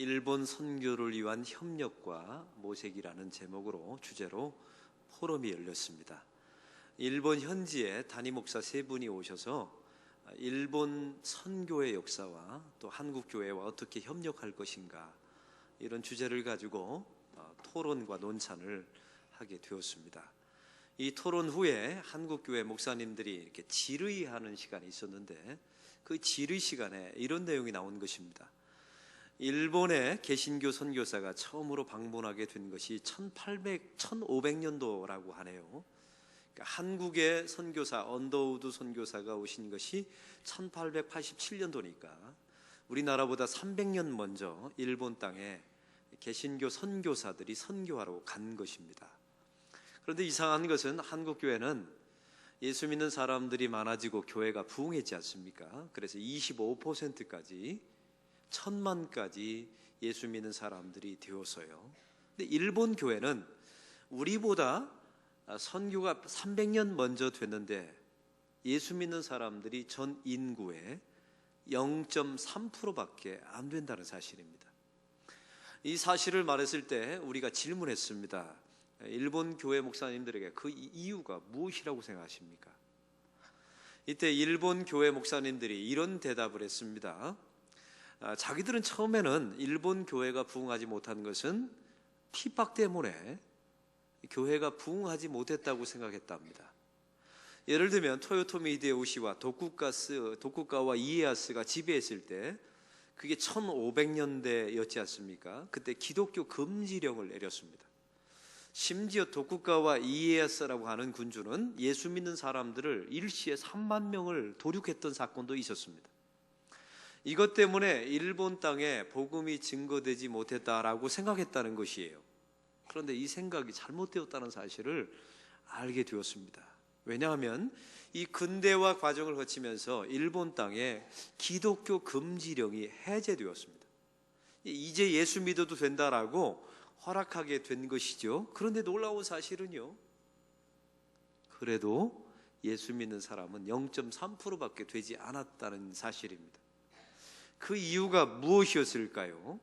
일본 선교를 위한 협력과 모색이라는 제목으로 주제로 포럼이 열렸습니다. 일본 현지에 담임 목사 세 분이 오셔서 일본 선교의 역사와 또 한국 교회와 어떻게 협력할 것인가 이런 주제를 가지고 토론과 논찬을 하게 되었습니다. 이 토론 후에 한국 교회 목사님들이 이렇게 질의하는 시간이 있었는데 그 질의 시간에 이런 내용이 나온 것입니다. 일본의 개신교 선교사가 처음으로 방문하게 된 것이 1500년도라고 하네요. 그러니까 한국의 선교사 언더우드 선교사가 오신 것이 1887년도니까 우리나라보다 300년 먼저 일본 땅에 개신교 선교사들이 선교하러 간 것입니다. 그런데 이상한 것은 한국 교회는 예수 믿는 사람들이 많아지고 교회가 부흥했지 않습니까? 그래서 25%까지 1000만까지 예수 믿는 사람들이 되어서요. 근데 일본 교회는 우리보다 선교가 300년 먼저 됐는데 예수 믿는 사람들이 전 인구의 0.3%밖에 안 된다는 사실입니다. 이 사실을 말했을 때 우리가 질문했습니다. 일본 교회 목사님들에게 그 이유가 무엇이라고 생각하십니까? 이때 일본 교회 목사님들이 이런 대답을 했습니다. 자기들은 처음에는 일본 교회가 부흥하지 못한 것은 핍박 때문에 교회가 부흥하지 못했다고 생각했답니다. 예를 들면 토요토미 히데요시와 도쿠가와 이에야스가 지배했을 때 그게 1500년대였지 않습니까? 그때 기독교 금지령을 내렸습니다. 심지어 도쿠가와 이에야스라고 하는 군주는 예수 믿는 사람들을 일시에 3만 명을 도륙했던 사건도 있었습니다. 이것 때문에 일본 땅에 복음이 증거되지 못했다라고 생각했다는 것이에요. 그런데 이 생각이 잘못되었다는 사실을 알게 되었습니다. 왜냐하면 이 근대화 과정을 거치면서 일본 땅에 기독교 금지령이 해제되었습니다. 이제 예수 믿어도 된다라고 허락하게 된 것이죠. 그런데 놀라운 사실은요, 그래도 예수 믿는 사람은 0.3%밖에 되지 않았다는 사실입니다. 그 이유가 무엇이었을까요?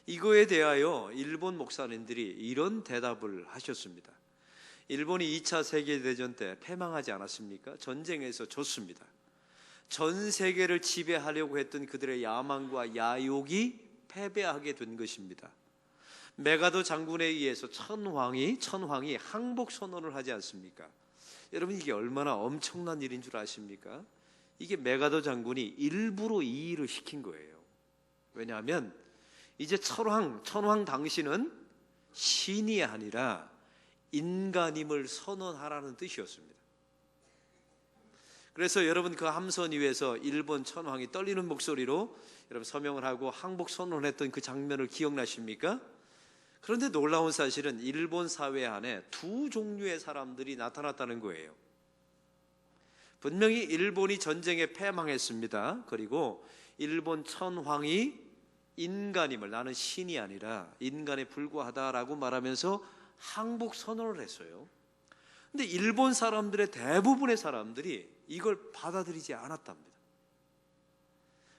이거에 대하여 일본 목사님들이 이런 대답을 하셨습니다. 일본이 2차 세계대전 때 패망하지 않았습니까? 전쟁에서 졌습니다. 전 세계를 지배하려고 했던 그들의 야망과 야욕이 패배하게 된 것입니다. 메가도 장군에 의해서 천황이 항복 선언을 하지 않습니까? 여러분, 이게 얼마나 엄청난 일인 줄 아십니까? 이게 메가도 장군이 일부러 이 일을 시킨 거예요. 왜냐하면 이제 천황 당신은 신이 아니라 인간임을 선언하라는 뜻이었습니다. 그래서 여러분, 그 함선 위에서 일본 천황이 떨리는 목소리로 여러분 서명을 하고 항복 선언했던 그 장면을 기억나십니까? 그런데 놀라운 사실은 일본 사회 안에 두 종류의 사람들이 나타났다는 거예요. 분명히 일본이 전쟁에 패망했습니다. 그리고 일본 천황이 인간임을, 나는 신이 아니라 인간에 불과하다라고 말하면서 항복 선언을 했어요. 근데 일본 사람들의 대부분의 사람들이 이걸 받아들이지 않았답니다.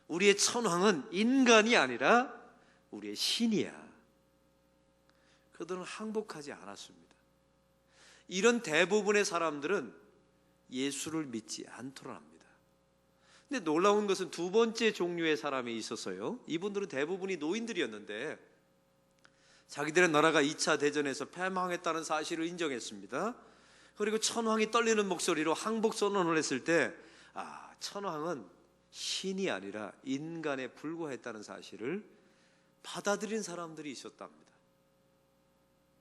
우리의 천황은 인간이 아니라 우리의 신이야. 그들은 항복하지 않았습니다. 이런 대부분의 사람들은 예수를 믿지 않도록 합니다. 근데 놀라운 것은 두 번째 종류의 사람이 있었어요. 이분들은 대부분이 노인들이었는데 자기들의 나라가 2차 대전에서 패망했다는 사실을 인정했습니다. 그리고 천황이 떨리는 목소리로 항복 선언을 했을 때 천황은 신이 아니라 인간에 불과했다는 사실을 받아들인 사람들이 있었답니다.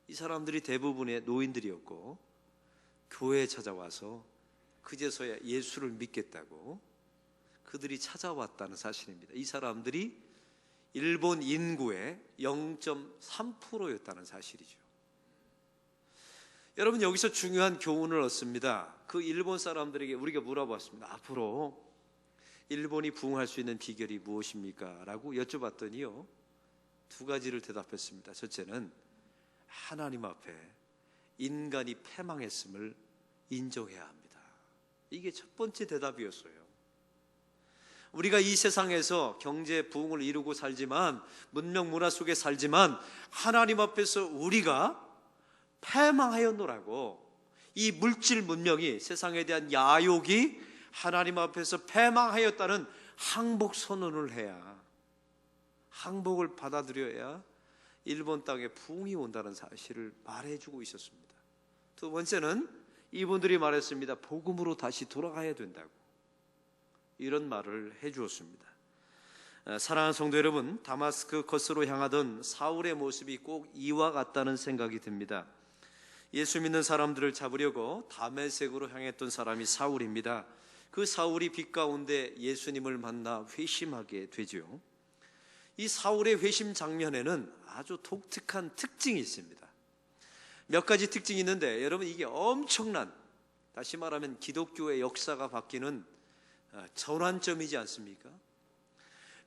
이 사람들이 대부분의 노인들이었고 교회에 찾아와서 그제서야 예수를 믿겠다고 그들이 찾아왔다는 사실입니다. 이 사람들이 일본 인구의 0.3%였다는 사실이죠. 여러분, 여기서 중요한 교훈을 얻습니다. 그 일본 사람들에게 우리가 물어봤습니다. 앞으로 일본이 부흥할 수 있는 비결이 무엇입니까? 라고 여쭤봤더니요, 두 가지를 대답했습니다. 첫째는 하나님 앞에 인간이 패망했음을 인정해야 합니다. 이게 첫 번째 대답이었어요. 우리가 이 세상에서 경제 부흥을 이루고 살지만, 문명 문화 속에 살지만, 하나님 앞에서 우리가 패망하였노라고, 이 물질 문명이, 세상에 대한 야욕이 하나님 앞에서 패망하였다는 항복 선언을 해야, 항복을 받아들여야 일본 땅에 부흥이 온다는 사실을 말해주고 있었습니다. 두 번째는 이분들이 말했습니다. 복음으로 다시 돌아가야 된다고, 이런 말을 해주었습니다. 사랑하는 성도 여러분, 다마스크 거스로 향하던 사울의 모습이 꼭 이와 같다는 생각이 듭니다. 예수 믿는 사람들을 잡으려고 다메섹으로 향했던 사람이 사울입니다. 그 사울이 빛 가운데 예수님을 만나 회심하게 되죠. 이 사울의 회심 장면에는 아주 독특한 특징이 있습니다. 몇 가지 특징이 있는데, 여러분, 이게 엄청난, 다시 말하면 기독교의 역사가 바뀌는 전환점이지 않습니까?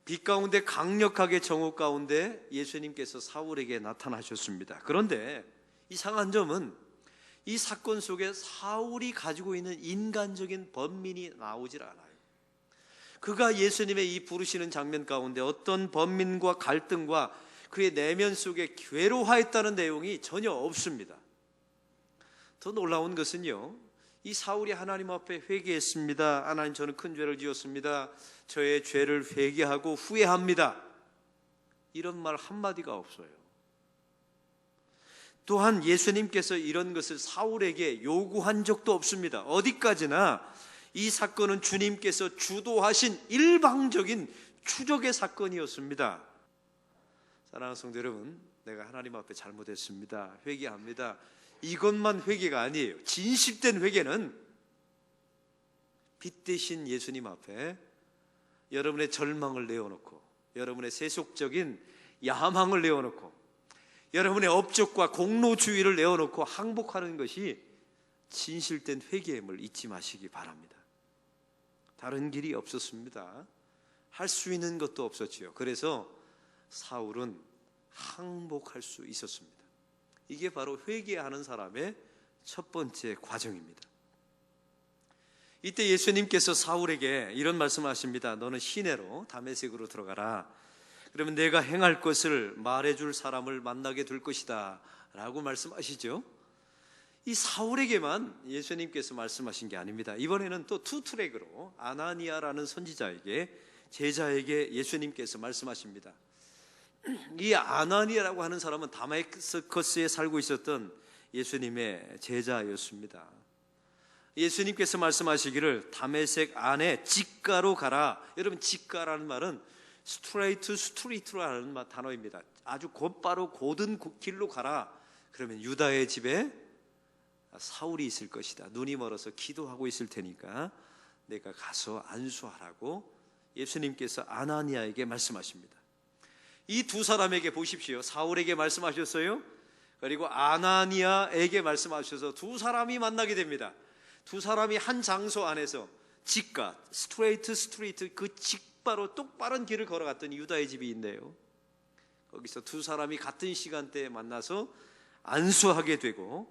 빛 가운데 강력하게 정오 가운데 예수님께서 사울에게 나타나셨습니다. 그런데 이상한 점은 이 사건 속에 사울이 가지고 있는 인간적인 번민이 나오질 않아요. 그가 예수님의 이 부르시는 장면 가운데 어떤 번민과 갈등과 그의 내면 속에 괴로워했다는 내용이 전혀 없습니다. 더 놀라운 것은요, 이 사울이 하나님 앞에 회개했습니다. 하나님, 저는 큰 죄를 지었습니다. 저의 죄를 회개하고 후회합니다. 이런 말 한마디가 없어요. 또한 예수님께서 이런 것을 사울에게 요구한 적도 없습니다. 어디까지나 이 사건은 주님께서 주도하신 일방적인 추적의 사건이었습니다. 사랑하는 성도 여러분, 내가 하나님 앞에 잘못했습니다. 회개합니다. 이것만 회개가 아니에요. 진실된 회개는 빛 대신 예수님 앞에 여러분의 절망을 내어놓고, 여러분의 세속적인 야망을 내어놓고, 여러분의 업적과 공로주의를 내어놓고 항복하는 것이 진실된 회개임을 잊지 마시기 바랍니다. 다른 길이 없었습니다. 할 수 있는 것도 없었지요. 그래서 사울은 항복할 수 있었습니다. 이게 바로 회개하는 사람의 첫 번째 과정입니다. 이때 예수님께서 사울에게 이런 말씀하십니다. 너는 시내로 다메섹으로 들어가라. 그러면 내가 행할 것을 말해줄 사람을 만나게 될 것이다 라고 말씀하시죠. 이 사울에게만 예수님께서 말씀하신 게 아닙니다. 이번에는 또 투 트랙으로 아나니아라는 선지자에게, 제자에게 예수님께서 말씀하십니다. 이 아나니아라고 하는 사람은 다메스커스에 살고 있었던 예수님의 제자였습니다. 예수님께서 말씀하시기를 다메섹 안에 직가로 가라. 여러분, 직가라는 말은 스트레이트, 스트리트라는 단어입니다. 아주 곧바로 곧은 길로 가라. 그러면 유다의 집에 사울이 있을 것이다. 눈이 멀어서 기도하고 있을 테니까 내가 가서 안수하라고 예수님께서 아나니아에게 말씀하십니다. 이 두 사람에게 보십시오. 사울에게 말씀하셨어요. 그리고 아나니아에게 말씀하셔서 두 사람이 만나게 됩니다. 두 사람이 한 장소 안에서 직가, 스트레이트, 스트리트, 그 직바로 똑바른 길을 걸어갔던 유다의 집이 있네요. 거기서 두 사람이 같은 시간대에 만나서 안수하게 되고,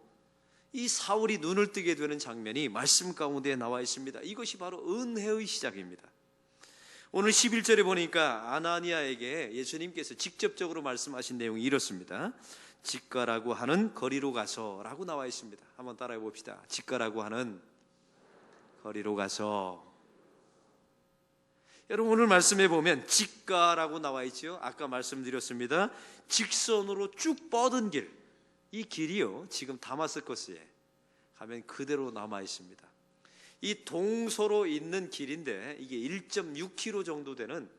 이 사울이 눈을 뜨게 되는 장면이 말씀 가운데 나와 있습니다. 이것이 바로 은혜의 시작입니다. 오늘 11절에 보니까 아나니아에게 예수님께서 직접적으로 말씀하신 내용이 이렇습니다. 직가라고 하는 거리로 가서 라고 나와 있습니다. 한번 따라해 봅시다. 직가라고 하는 거리로 가서. 여러분, 오늘 말씀에 보면 직가라고 나와 있죠. 아까 말씀드렸습니다. 직선으로 쭉 뻗은 길, 이 길이요, 지금 다마스커스에 가면 그대로 남아 있습니다. 이 동서로 있는 길인데 이게 1.6km 정도 되는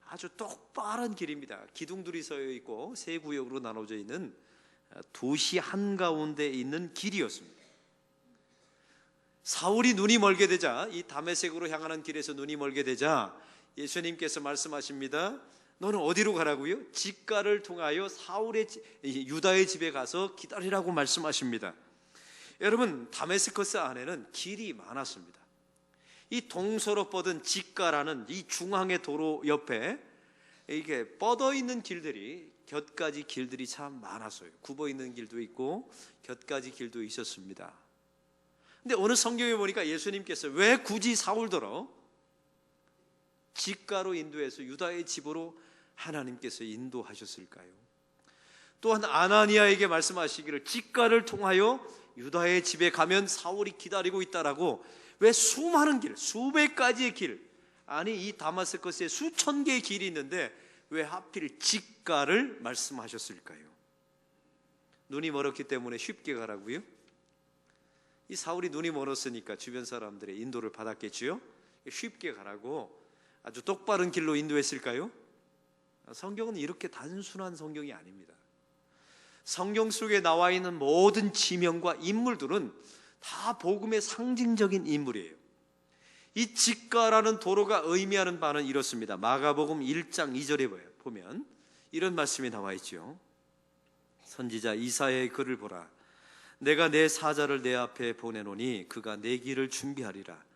아주 똑바른 길입니다. 기둥들이 서여 있고 세 구역으로 나눠져 있는 도시 한가운데 있는 길이었습니다. 사울이 눈이 멀게 되자, 이 다메섹으로 향하는 길에서 눈이 멀게 되자 예수님께서 말씀하십니다. 너는 어디로 가라고요? 직가를 통하여 사울의 유다의 집에 가서 기다리라고 말씀하십니다. 여러분, 다메스커스 안에는 길이 많았습니다. 이 동서로 뻗은 직가라는 이 중앙의 도로 옆에 이게 뻗어 있는 길들이, 곁가지 길들이 참 많았어요. 굽어 있는 길도 있고 곁가지 길도 있었습니다. 근데 어느 성경에 보니까 예수님께서 왜 굳이 사울더러 직가로 인도해서 유다의 집으로 하나님께서 인도하셨을까요? 또한 아나니아에게 말씀하시기를 직가를 통하여 유다의 집에 가면 사울이 기다리고 있다라고 왜 수많은 길, 수백 가지의 길, 아니 이 다마스커스에 수천 개의 길이 있는데 왜 하필 직가를 말씀하셨을까요? 눈이 멀었기 때문에 쉽게 가라고요? 이 사울이 눈이 멀었으니까 주변 사람들의 인도를 받았겠지요? 쉽게 가라고 아주 똑바른 길로 인도했을까요? 성경은 이렇게 단순한 성경이 아닙니다. 성경 속에 나와 있는 모든 지명과 인물들은 다 복음의 상징적인 인물이에요. 이 직가라는 도로가 의미하는 바는 이렇습니다. 마가복음 1장 2절에 보면 이런 말씀이 나와 있죠. 선지자 이사야의 글을 보라. 내가 내 사자를 내 앞에 보내노니 그가 내 길을 준비하리라.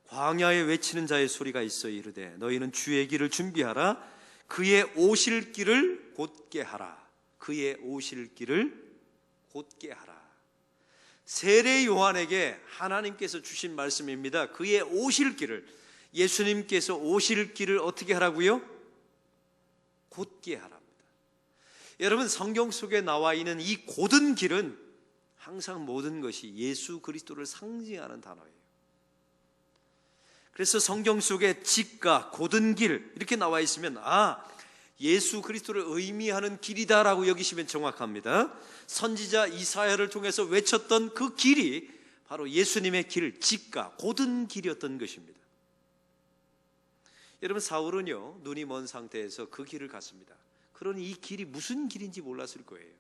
광야에 외치는 자의 소리가 있어 이르되 너희는 주의 길을 준비하라. 그의 오실 길을 곧게 하라. 그의 오실 길을 곧게 하라. 세례 요한에게 하나님께서 주신 말씀입니다. 그의 오실 길을, 예수님께서 오실 길을 어떻게 하라고요? 곧게 하랍니다. 여러분, 성경 속에 나와 있는 이 곧은 길은 항상 모든 것이 예수 그리스도를 상징하는 단어예요. 그래서 성경 속에 직가, 곧은 길 이렇게 나와 있으면 예수 그리스도를 의미하는 길이다라고 여기시면 정확합니다. 선지자 이사야를 통해서 외쳤던 그 길이 바로 예수님의 길, 직가, 곧은 길이었던 것입니다. 여러분, 사울은요 눈이 먼 상태에서 그 길을 갔습니다. 그러니 이 길이 무슨 길인지 몰랐을 거예요.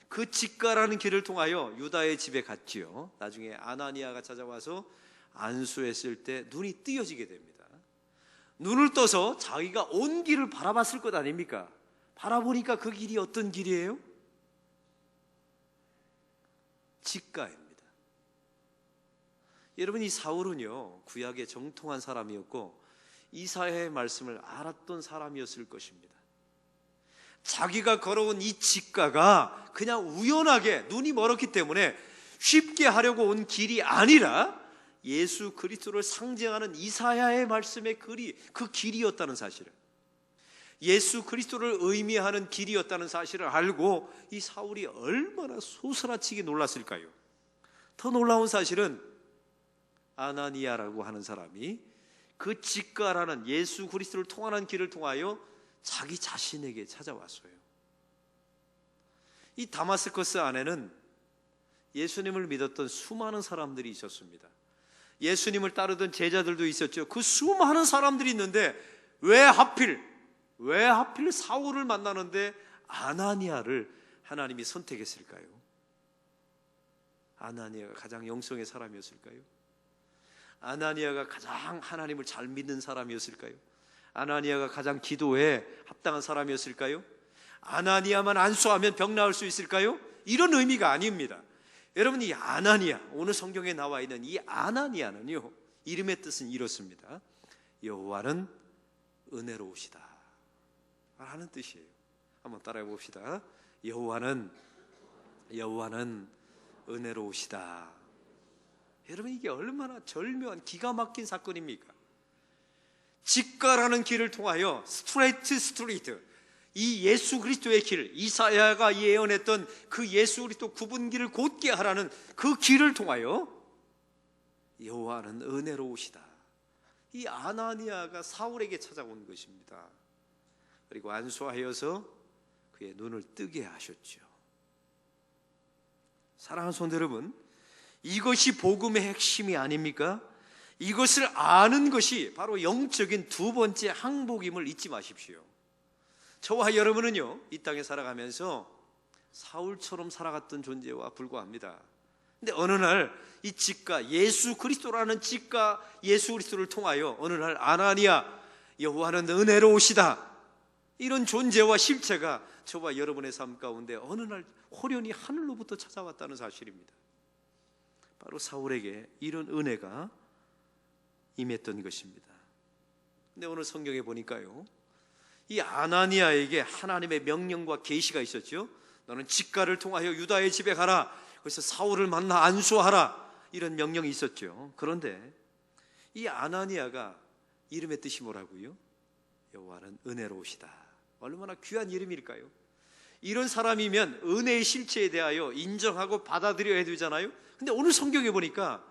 그 직가라는 길을 통하여 유다의 집에 갔지요. 나중에 아나니아가 찾아와서 안수했을 때 눈이 띄어지게 됩니다. 눈을 떠서 자기가 온 길을 바라봤을 것 아닙니까? 바라보니까 그 길이 어떤 길이에요? 직가입니다. 여러분, 이 사울은요 구약에 정통한 사람이었고 이사야의 말씀을 알았던 사람이었을 것입니다. 자기가 걸어온 이 직가가 그냥 우연하게 눈이 멀었기 때문에 쉽게 하려고 온 길이 아니라 예수 그리스도를 상징하는 이사야의 말씀의 그 길이었다는 사실을, 예수 그리스도를 의미하는 길이었다는 사실을 알고 이 사울이 얼마나 소스라치게 놀랐을까요? 더 놀라운 사실은 아나니아라고 하는 사람이 그 직가라는 예수 그리스도를 통하는 길을 통하여 자기 자신에게 찾아왔어요. 이 다마스커스 안에는 예수님을 믿었던 수많은 사람들이 있었습니다. 예수님을 따르던 제자들도 있었죠. 그 수많은 사람들이 있는데 왜 하필 사울을 만나는데 아나니아를 하나님이 선택했을까요? 아나니아가 가장 영성의 사람이었을까요? 아나니아가 가장 하나님을 잘 믿는 사람이었을까요? 아나니아가 가장 기도에 합당한 사람이었을까요? 아나니아만 안수하면 병 나을 수 있을까요? 이런 의미가 아닙니다. 여러분, 이 아나니아, 오늘 성경에 나와 있는 이 아나니아는요 이름의 뜻은 이렇습니다. 여호와는 은혜로우시다 하는 뜻이에요. 한번 따라해 봅시다. 여호와는 은혜로우시다. 여러분, 이게 얼마나 절묘한 기가 막힌 사건입니까? 직가라는 길을 통하여 스트레이트, 이 예수 그리스도의 길, 이사야가 예언했던 그 예수 그리스도 굽은 길을 곧게 하라는 그 길을 통하여 여호와는 은혜로우시다. 이 아나니아가 사울에게 찾아온 것입니다. 그리고 안수하여서 그의 눈을 뜨게 하셨죠. 사랑하는 성도 여러분, 이것이 복음의 핵심이 아닙니까? 이것을 아는 것이 바로 영적인 두 번째 항복임을 잊지 마십시오. 저와 여러분은요 이 땅에 살아가면서 사울처럼 살아갔던 존재와 불과합니다. 근데 어느 날 이 직가, 예수 그리스도라는 직가 예수 그리스도를 통하여 어느 날 아나니아, 여호와는 은혜로우시다, 이런 존재와 실체가 저와 여러분의 삶 가운데 어느 날 호련히 하늘로부터 찾아왔다는 사실입니다. 바로 사울에게 이런 은혜가 임했던 것입니다. 근데 오늘 성경에 보니까요 이 아나니아에게 하나님의 명령과 계시가 있었죠. 너는 직가를 통하여 유다의 집에 가라. 그래서 사울을 만나 안수하라. 이런 명령이 있었죠. 그런데 이 아나니아가 이름의 뜻이 뭐라고요? 여호와는 은혜로우시다. 얼마나 귀한 이름일까요? 이런 사람이면 은혜의 실체에 대하여 인정하고 받아들여야 되잖아요. 근데 오늘 성경에 보니까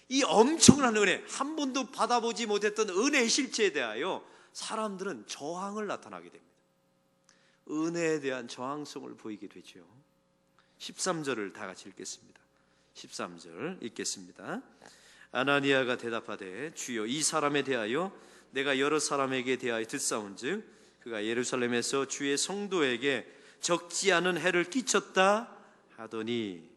이 엄청난 은혜, 한 번도 받아보지 못했던 은혜의 실체에 대하여 사람들은 저항을 나타나게 됩니다. 은혜에 대한 저항성을 보이게 되죠. 13절을 다 같이 읽겠습니다. 13절 읽겠습니다. 아나니아가 대답하되 주여 이 사람에 대하여 내가 여러 사람에게 대하여 듣사온즉 그가 예루살렘에서 주의 성도에게 적지 않은 해를 끼쳤다 하더니,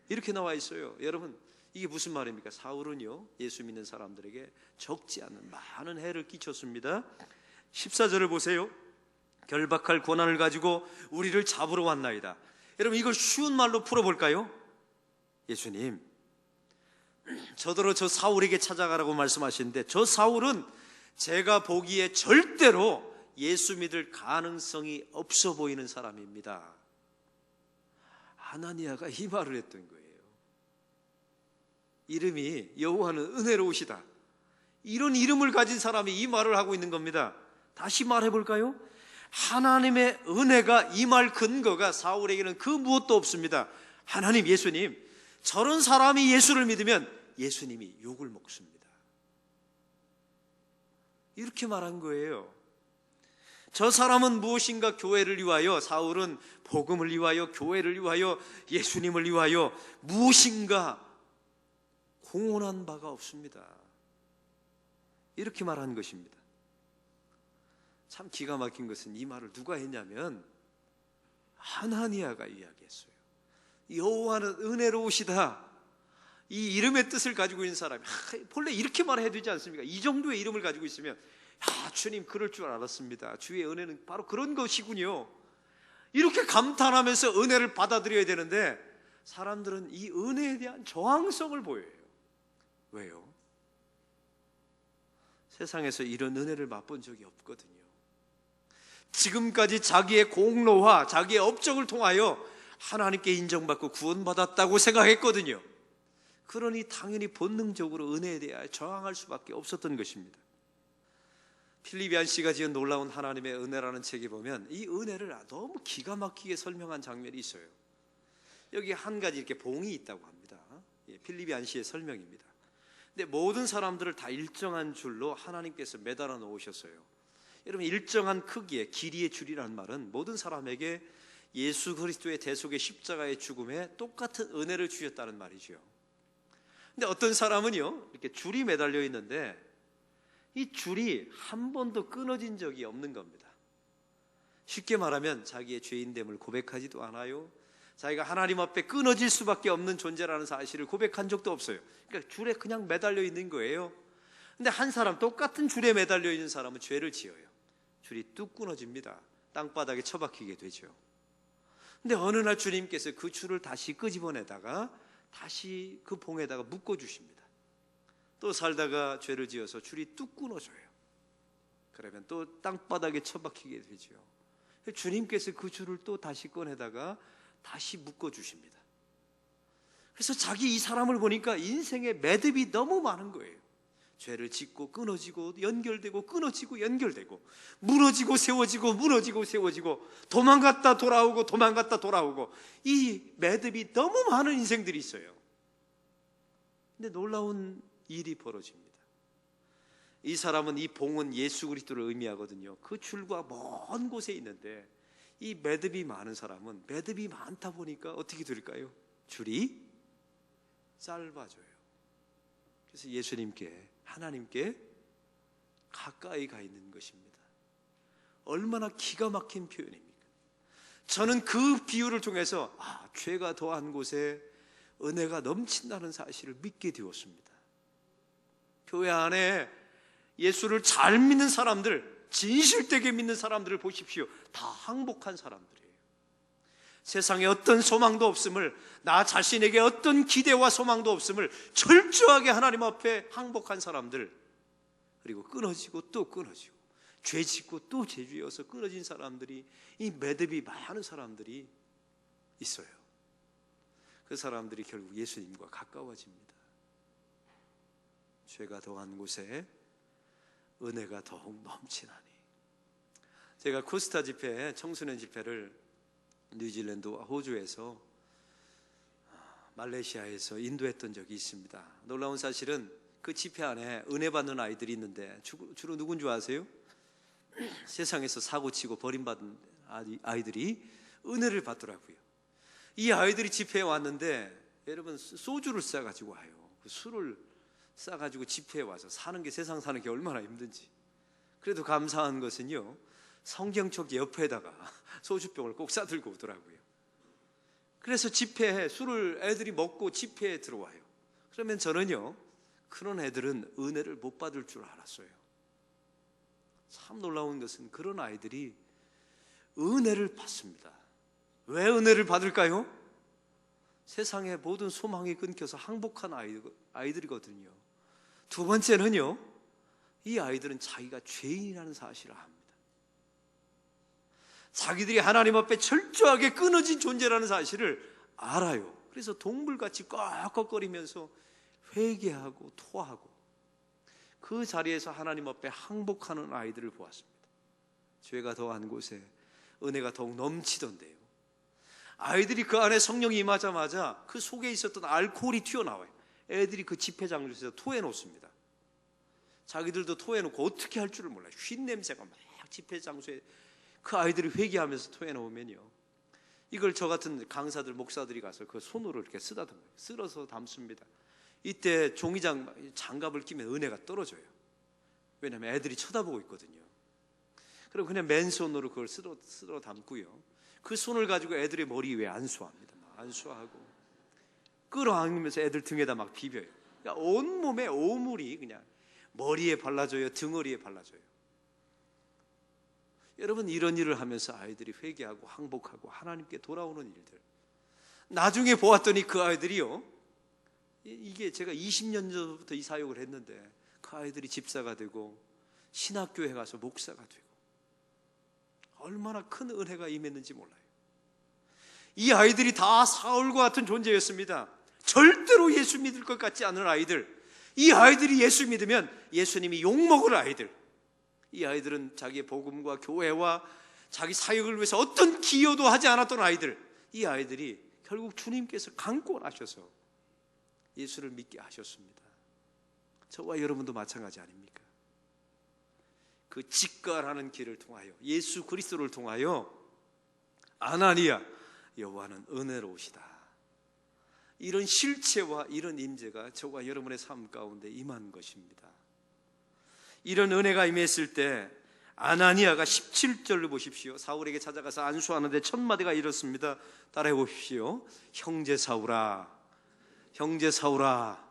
이렇게 나와 있어요. 여러분, 이게 무슨 말입니까? 사울은요, 예수 믿는 사람들에게 적지 않은 많은 해를 끼쳤습니다. 14절을 보세요. 결박할 권한을 가지고 우리를 잡으러 왔나이다. 여러분, 이걸 쉬운 말로 풀어볼까요? 예수님, 저더러 저 사울에게 찾아가라고 말씀하시는데, 저 사울은 제가 보기에 절대로 예수 믿을 가능성이 없어 보이는 사람입니다. 아나니아가 이 말을 했던 거예요. 이름이 여호와는 은혜로우시다. 이런 이름을 가진 사람이 이 말을 하고 있는 겁니다. 다시 말해볼까요? 하나님의 은혜가 임할 근거가 사울에게는 그 무엇도 없습니다. 하나님, 예수님, 저런 사람이 예수를 믿으면 예수님이 욕을 먹습니다. 이렇게 말한 거예요. 저 사람은 무엇인가 교회를 위하여, 사울은 복음을 위하여, 교회를 위하여, 예수님을 위하여 무엇인가 공헌한 바가 없습니다. 이렇게 말한 것입니다. 참 기가 막힌 것은 이 말을 누가 했냐면 하나니아가 이야기했어요. 여호와는 은혜로우시다. 이 이름의 뜻을 가지고 있는 사람이 본래 이렇게 말해야 되지 않습니까? 이 정도의 이름을 가지고 있으면 주님, 그럴 줄 알았습니다. 주의 은혜는 바로 그런 것이군요. 이렇게 감탄하면서 은혜를 받아들여야 되는데 사람들은 이 은혜에 대한 저항성을 보여요. 왜요? 세상에서 이런 은혜를 맛본 적이 없거든요. 지금까지 자기의 공로와 자기의 업적을 통하여 하나님께 인정받고 구원받았다고 생각했거든요. 그러니 당연히 본능적으로 은혜에 대하여 저항할 수밖에 없었던 것입니다. 필립 얀 씨가 지은 놀라운 하나님의 은혜라는 책에 보면 이 은혜를 너무 기가 막히게 설명한 장면이 있어요. 여기 한 가지 이렇게 봉이 있다고 합니다. 필립 얀 씨의 설명입니다. 근데 모든 사람들을 다 일정한 줄로 하나님께서 매달아 놓으셨어요. 여러분, 일정한 크기의 길이의 줄이라는 말은 모든 사람에게 예수 그리스도의 대속의 십자가의 죽음에 똑같은 은혜를 주셨다는 말이죠. 근데 어떤 사람은요, 이렇게 줄이 매달려 있는데 이 줄이 한 번도 끊어진 적이 없는 겁니다. 쉽게 말하면 자기의 죄인됨을 고백하지도 않아요. 자기가 하나님 앞에 끊어질 수밖에 없는 존재라는 사실을 고백한 적도 없어요. 그러니까 줄에 그냥 매달려 있는 거예요. 근데 한 사람, 똑같은 줄에 매달려 있는 사람은 죄를 지어요. 줄이 뚝 끊어집니다. 땅바닥에 처박히게 되죠. 근데 어느 날 주님께서 그 줄을 다시 끄집어내다가 다시 그 봉에다가 묶어주십니다. 또 살다가 죄를 지어서 줄이 뚝 끊어져요. 그러면 또 땅바닥에 처박히게 되죠. 주님께서 그 줄을 또 다시 꺼내다가 다시 묶어주십니다. 그래서 자기 이 사람을 보니까 인생에 매듭이 너무 많은 거예요. 죄를 짓고 끊어지고 연결되고 끊어지고 연결되고, 무너지고 세워지고 무너지고 세워지고, 도망갔다 돌아오고 도망갔다 돌아오고, 이 매듭이 너무 많은 인생들이 있어요. 근데 놀라운 일이 벌어집니다. 이 사람은, 이 봉은 예수 그리스도를 의미하거든요. 그 줄과 먼 곳에 있는데 이 매듭이 많은 사람은 매듭이 많다 보니까 어떻게 될까요? 줄이 짧아져요. 그래서 예수님께, 하나님께 가까이 가 있는 것입니다. 얼마나 기가 막힌 표현입니까? 저는 그 비유를 통해서 죄가 더한 곳에 은혜가 넘친다는 사실을 믿게 되었습니다. 교회 안에 예수를 잘 믿는 사람들, 진실되게 믿는 사람들을 보십시오. 다 항복한 사람들이에요. 세상에 어떤 소망도 없음을, 나 자신에게 어떤 기대와 소망도 없음을 철저하게 하나님 앞에 항복한 사람들, 그리고 끊어지고 또 끊어지고, 죄 짓고 또 죄 지어서 끊어진 사람들이, 이 매듭이 많은 사람들이 있어요. 그 사람들이 결국 예수님과 가까워집니다. 죄가 더한 곳에 은혜가 더욱 넘치나니. 제가 코스타 집회, 청소년 집회를 뉴질랜드와 호주에서, 말레이시아에서 인도했던 적이 있습니다. 놀라운 사실은 그 집회 안에 은혜 받는 아이들이 있는데 주로 누군지 아세요? 세상에서 사고치고 버림받은 아이들이 은혜를 받더라고요. 이 아이들이 집회에 왔는데 여러분 소주를 싸가지고 와요. 그 술을 싸가지고 집회에 와서 사는 게, 세상 사는 게 얼마나 힘든지. 그래도 감사한 것은요, 성경책 옆에다가 소주병을 꼭 싸들고 오더라고요. 그래서 집회에 술을 애들이 먹고 집회에 들어와요. 그러면 저는요, 그런 애들은 은혜를 못 받을 줄 알았어요. 참 놀라운 것은 그런 아이들이 은혜를 받습니다. 왜 은혜를 받을까요? 세상의 모든 소망이 끊겨서 항복한 아이들이거든요. 두 번째는요, 이 아이들은 자기가 죄인이라는 사실을 압니다. 자기들이 하나님 앞에 철저하게 끊어진 존재라는 사실을 알아요. 그래서 동물같이 꺽꺽거리면서 회개하고 토하고 그 자리에서 하나님 앞에 항복하는 아이들을 보았습니다. 죄가 더한 곳에 은혜가 더욱 넘치던데요, 아이들이 그 안에 성령이 임하자마자 그 속에 있었던 알코올이 튀어나와요. 애들이 그 집회 장소에서 토해 놓습니다. 자기들도 토해 놓고 어떻게 할 줄을 몰라요. 쉰 냄새가 막 집회 장소에, 그 아이들이 회개하면서 토해 놓으면요, 이걸 저 같은 강사들, 목사들이 가서 그 손으로 이렇게 쓰다듬어요. 쓸어서 담습니다. 이때 종이장 장갑을 끼면 은혜가 떨어져요. 왜냐하면 애들이 쳐다보고 있거든요. 그럼 그냥 맨손으로 그걸 쓸어 담고요, 그 손을 가지고 애들의 머리 위에 안수합니다. 막 안수하고 끌어안으면서 애들 등에다 막 비벼요. 그러니까 온몸에 오물이 그냥 머리에 발라줘요, 등허리에 발라줘요. 여러분, 이런 일을 하면서 아이들이 회개하고 항복하고 하나님께 돌아오는 일들, 나중에 보았더니 그 아이들이요, 이게 제가 20년 전부터 이 사역을 했는데 그 아이들이 집사가 되고 신학교에 가서 목사가 되고 얼마나 큰 은혜가 임했는지 몰라요. 이 아이들이 다 사울과 같은 존재였습니다. 절대로 예수 믿을 것 같지 않은 아이들. 이 아이들이 예수 믿으면 예수님이 욕먹을 아이들. 이 아이들은 자기의 복음과 교회와 자기 사역을 위해서 어떤 기여도 하지 않았던 아이들. 이 아이들이 결국 주님께서 강권하셔서 예수를 믿게 하셨습니다. 저와 여러분도 마찬가지 아닙니까? 그 직가라는 길을 통하여, 예수 그리스도를 통하여 아나니아, 여호와는 은혜로우시다, 이런 실체와 이런 임재가 저와 여러분의 삶 가운데 임한 것입니다. 이런 은혜가 임했을 때 아나니아가 17절을 보십시오. 사울에게 찾아가서 안수하는데 첫 마디가 이렇습니다. 따라해 보십시오. 형제 사울아, 형제 사울아.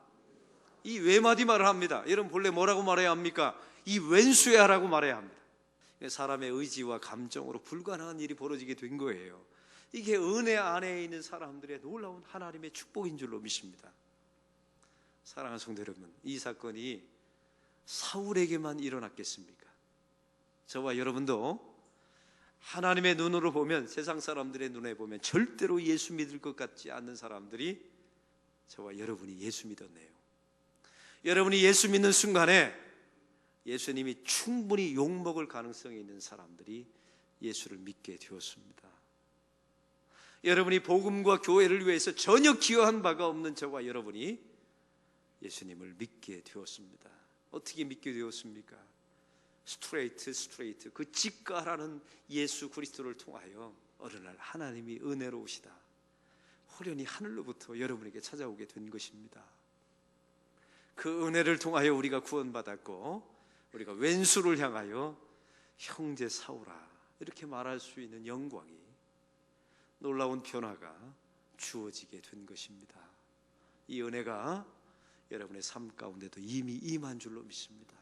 이 외마디 말을 합니다. 여러분 본래 뭐라고 말해야 합니까? 이 왼수야라고 말해야 합니다. 사람의 의지와 감정으로 불가능한 일이 벌어지게 된 거예요. 이게 은혜 안에 있는 사람들의 놀라운 하나님의 축복인 줄로 믿습니다. 사랑하는 성도 여러분, 이 사건이 사울에게만 일어났겠습니까? 저와 여러분도 하나님의 눈으로 보면, 세상 사람들의 눈에 보면 절대로 예수 믿을 것 같지 않는 사람들이 저와 여러분이 예수 믿었네요. 여러분이 예수 믿는 순간에 예수님이 충분히 욕먹을 가능성이 있는 사람들이 예수를 믿게 되었습니다. 여러분이 복음과 교회를 위해서 전혀 기여한 바가 없는 저와 여러분이 예수님을 믿게 되었습니다. 어떻게 믿게 되었습니까? 스트레이트 그 직가라는 예수 그리스도를 통하여 어느 날 하나님이 은혜로우시다, 호련히 하늘로부터 여러분에게 찾아오게 된 것입니다. 그 은혜를 통하여 우리가 구원받았고, 우리가 왼수를 향하여 형제 사울아 이렇게 말할 수 있는 영광이, 놀라운 변화가 주어지게 된 것입니다. 이 은혜가 여러분의 삶 가운데도 이미 임한 줄로 믿습니다.